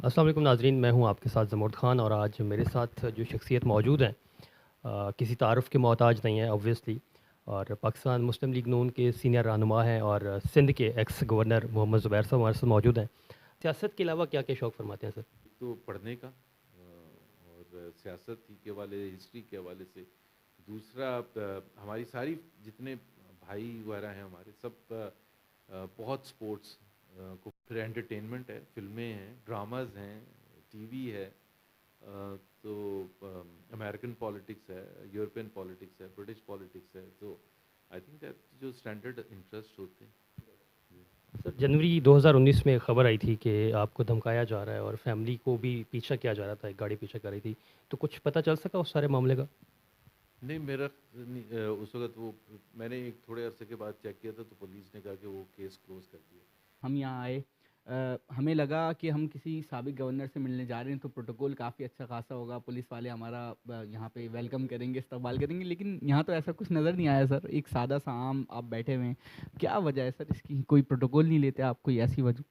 السلام علیکم ناظرین، میں ہوں آپ کے ساتھ زمرد خان، اور آج میرے ساتھ جو شخصیت موجود ہیں کسی تعارف کے محتاج نہیں ہیں اوبویسلی، اور پاکستان مسلم لیگ نون کے سینئر رہنما ہیں اور سندھ کے ایکس گورنر محمد زبیر صاحب ہمارے ساتھ موجود ہیں۔ سیاست کے علاوہ کیا کیا شوق فرماتے ہیں سر؟ تو پڑھنے کا اور سیاست کے حوالے ہسٹری کے حوالے سے، دوسرا ہماری ساری جتنے بھائی وغیرہ ہیں ہمارے سب بہت سپورٹس کو، پھر انٹرٹینمنٹ ہے، فلمیں ہیں، ڈراماز ہیں، ٹی وی ہے، تو امریکن پالیٹکس ہے، یورپین پالیٹکس ہے، برٹش پالیٹکس ہے، تو آئی تھنک دیٹ جو اسٹینڈرڈ انٹرسٹ ہوتے ہیں۔ سر، جنوری 2019 میں خبر آئی تھی کہ آپ کو دھمکایا جا رہا ہے اور فیملی کو بھی پیچھا کیا جا رہا تھا، ایک گاڑی پیچھا کر رہی تھی، تو کچھ پتہ چل سکا اس سارے معاملے کا؟ نہیں، میرا اس وقت وہ میں نے ایک تھوڑے عرصے کے بعد چیک کیا تھا تو پولیس نے کہا کہ وہ کیس کلوز کر دیا۔ ہم یہاں آئے، ہمیں لگا کہ ہم کسی سابق گورنر سے ملنے جا رہے ہیں تو پروٹوکول کافی اچھا خاصا ہوگا، پولیس والے ہمارا یہاں پہ ویلکم کریں گے، استقبال کریں گے، لیکن یہاں تو ایسا کچھ نظر نہیں آیا سر۔ ایک سادہ سا عام آپ بیٹھے ہوئے ہیں، کیا وجہ ہے سر اس کی؟ کوئی پروٹوکول نہیں لیتے آپ؟ کوئی ایسی وجہ؟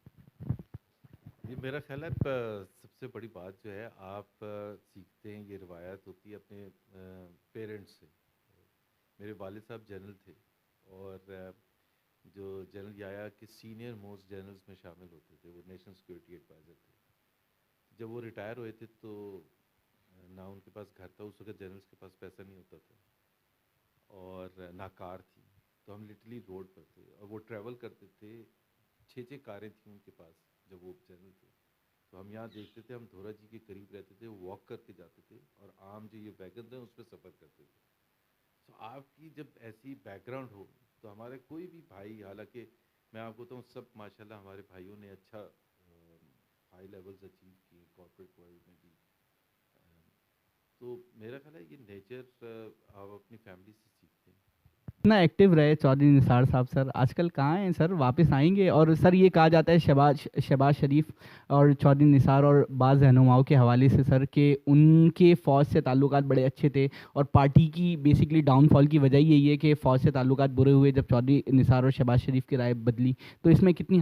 یہ میرا خیال ہے سب سے بڑی بات جو ہے آپ سیکھتے ہیں، یہ روایت ہوتی ہے اپنے پیرنٹس سے۔ میرے والد صاحب جنرل تھے، اور جو جنرل یایا کے سینئر موسٹ جنرلز میں شامل ہوتے تھے، وہ نیشنل سیکورٹی ایڈوائزر تھے۔ جب وہ ریٹائر ہوئے تھے تو نہ ان کے پاس گھر تھا، اس وقت جنرلز کے پاس پیسہ نہیں ہوتا تھا، اور نہ کار تھی، تو ہم لٹرلی روڈ پر تھے، اور وہ ٹریول کرتے تھے، 6 کاریں تھیں ان کے پاس جب وہ جنرل تھے۔ تو ہم یہاں دیکھتے تھے، ہم دھورا جی کے قریب رہتے تھے، واک کر کے جاتے تھے، اور عام جو یہ ویگن ہیں اس پہ سفر کرتے تھے۔ تو آپ کی جب ایسی بیک گراؤنڈ ہو تو ہمارے کوئی بھی بھائی، حالانکہ میں آپ کو بتاؤں سب ماشاءاللہ ہمارے بھائیوں نے اچھا ہائی لیولز اچیو کیے کارپوریٹ ورلڈ میں بھی، تو میرا خیال ہے یہ نیچر آپ اپنی فیملی سے سیکھتے ہیں۔ اتنا ایکٹیو رہے چودھری نثار صاحب سر، آج کل کہاں ہیں سر؟ واپس آئیں گے؟ اور سر یہ کہا جاتا ہے شہباز شریف اور چودھری نثار اور بعض رہنماؤں کے حوالے سے سر کہ ان کے فوج سے تعلقات بڑے اچھے تھے، اور پارٹی کی بیسکلی ڈاؤن فال کی وجہ یہی ہے کہ فوج سے تعلقات برے ہوئے جب چودھری نثار اور شہباز شریف کی رائے بدلی، تو اس میں کتنی؟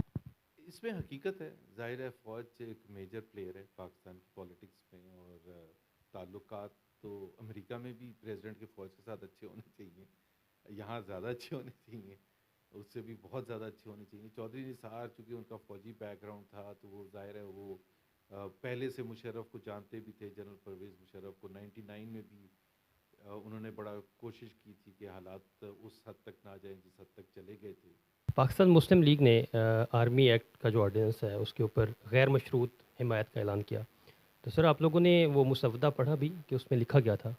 اس میں حقیقت ہے، ظاہر ہے فوج ایک میجر پلیئر ہے پاکستان کی پالیٹکس میں، اور تعلقات تو امریکہ میں بھی پریزیڈنٹ کے فوج کے ساتھ اچھے ہونے چاہیے، یہاں زیادہ اچھے ہونے چاہیے، اس سے بھی بہت زیادہ اچھے ہونے چاہیے۔ چودھری نثار چونکہ ان کا فوجی بیک گراؤنڈ تھا تو وہ ظاہر ہے وہ پہلے سے مشرف کو جانتے بھی تھے، جنرل پرویز مشرف کو 99 میں بھی انہوں نے بڑا کوشش کی تھی کہ حالات اس حد تک نہ جائیں جس حد تک چلے گئے تھے۔ پاکستان مسلم لیگ نے آرمی ایکٹ کا جو آرڈیننس ہے اس کے اوپر غیر مشروط حمایت کا اعلان کیا، تو سر آپ لوگوں نے وہ مسودہ پڑھا بھی کہ اس میں لکھا گیا تھا؟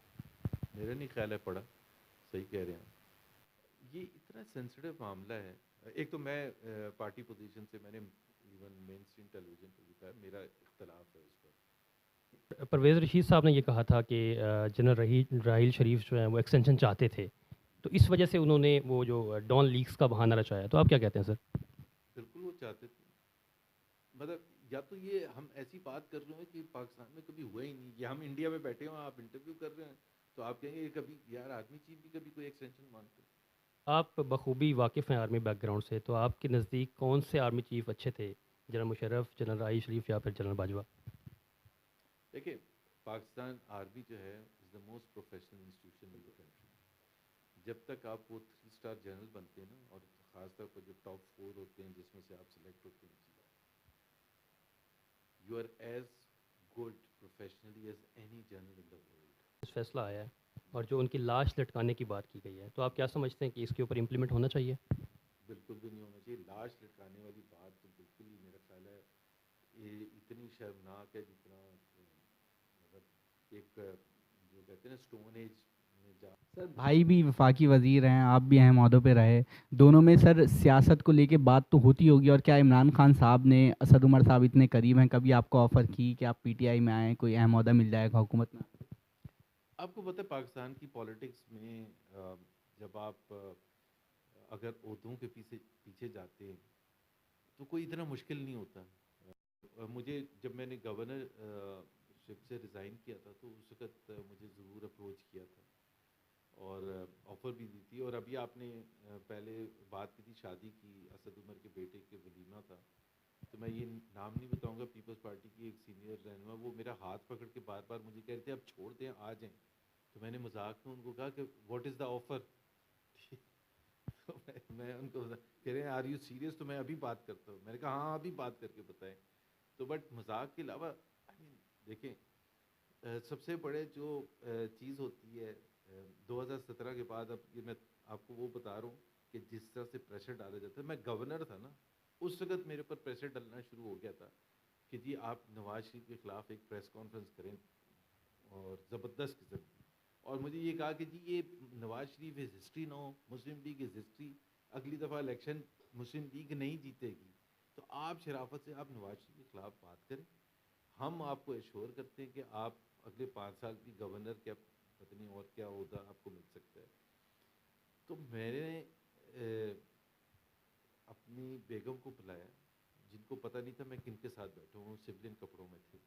میرا نہیں خیال ہے پڑا، صحیح کہہ رہے ہیں، یہ اتنا سینسٹیو معاملہ ہے۔ ایک تو میں پارٹی پوزیشن سے میں نے ایون مین اسٹریم ٹیلی ویژن پہ لکھا ہے، میرا اختلاف ہے اس پر۔ پرویز رشید صاحب نے یہ کہا تھا کہ جنرل راحیل شریف جو ہیں وہ ایکسٹینشن چاہتے تھے، تو اس وجہ سے انہوں نے وہ جو ڈان لیکس کا بہانہ رچایا، تو آپ کیا کہتے ہیں سر؟ بالکل وہ چاہتے تھے، مطلب یا تو یہ ہم ایسی بات کر رہے ہیں کہ پاکستان میں کبھی ہوا ہی نہیں، یا ہم انڈیا میں بیٹھے ہوں، آپ انٹرویو کر رہے ہیں تو آپ کہیں گے کبھی یار آرمی چیف بھی کبھی کوئی ایکسٹینشن مانگتے ہیں۔ آپ بخوبی واقف ہیں آرمی بیک گراؤنڈ سے، تو آپ کے نزدیک کون سے آرمی چیف اچھے تھے؟ جنرل مشرف، جنرل راحیل شریف، یا پھر جنرل باجوہ؟ دیکھیں، پاکستان آرمی جو ہے is the most professional institution in the country. جب تک آپ وہ 3 اسٹار جنرل بنتے ہیں نا، اور خاص طور پر جو ٹاپ 4 ہوتے ہیں جس میں سے آپ سلیکٹ ہوتے ہیں جی، you are as good professionally as any general in the world. فیصلہ آیا ہے اور جو ان کی لاش لٹکانے کی بات کی گئی ہے، تو آپ کیا سمجھتے ہیں کہ اس کے اوپر امپلیمنٹ ہونا چاہیے؟ بالکل بھی نہیں ہونا چاہیے، لاش لٹکانے والی بات تو بالکل ہی میرا خیال ہے یہ اتنی شرمناک ہے جتنا مطلب ایک جو کہتے ہیں نا اسٹون ایج میں جا۔ سر بھائی بھی وفاقی وزیر ہیں، آپ بھی اہم عہدوں پہ رہے، دونوں میں سر سیاست کو لے کے بات تو ہوتی ہوگی، اور کیا عمران خان صاحب نے، اسد عمر صاحب اتنے قریب ہیں، کبھی آپ کو آفر کی کہ آپ پی ٹی آئی میں آئیں، کوئی اہم عہدہ مل جائے گا حکومت میں؟ آپ کو پتہ ہے پاکستان کی پالیٹکس میں جب آپ اگر عہدوں کے پیچھے پیچھے جاتے ہیں تو کوئی اتنا مشکل نہیں ہوتا۔ مجھے جب میں نے گورنر شپ سے ریزائن کیا تھا تو اس وقت مجھے ضرور اپروچ کیا تھا اور آفر بھی دی تھی، اور ابھی آپ نے پہلے بات کی تھی شادی کی، اسد عمر کے بیٹے کے ولیمہ تھا، تو میں یہ نام نہیں بتاؤں گا، پیپلز پارٹی کی ایک سینئر رہنما، وہ میرا ہاتھ پکڑ کے بار بار مجھے کہہ رہے تھے اب چھوڑ دیں آ جائیں. تو میں نے مذاق میں ان کو کہا کہ واٹ از دا آفر. تو میں ان کو کہہ رہے ہیں آر یو سیریس، تو میں ابھی بات کرتا ہوں. میں نے کہا ہاں ابھی بات کر کے بتائیں. تو بٹ مذاق کے علاوہ دیکھیں سب سے بڑے جو چیز ہوتی ہے 2017 کے بعد، اب یہ میں آپ کو وہ بتا رہا ہوں کہ جس طرح سے پریشر ڈالا جاتا ہے. میں گورنر تھا نا، اس وقت میرے پر پریشر ڈالنا شروع ہو گیا تھا کہ جی آپ نواز شریف کے خلاف ایک پریس کانفرنس کریں اور زبردست قسم کی. اور مجھے یہ کہا کہ جی یہ Nawaz Sharif is history now, Muslim League is history, اگلی دفعہ الیکشن مسلم لیگ نہیں جیتے گی، تو آپ شرافت سے آپ نواز شریف کے خلاف بات کریں. ہم آپ کو ایشور کرتے ہیں کہ آپ اگلے 5 سال کی گورنر کیا پتہ نہیں اور کیا عہدہ آپ کو مل سکتا ہے. تو میں نے اپنی بیگم کو بلایا، جن کو پتہ نہیں تھا میں کن کے ساتھ بیٹھا ہوں، سولین کپڑوں میں تھے.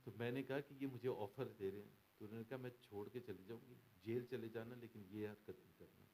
تو میں نے کہا کہ یہ مجھے آفر دے رہے ہیں. تو انہوں نے کہا میں چھوڑ کے چلی جاؤں گی، جیل چلے جانا لیکن یہ حرکت نہیں کرنا.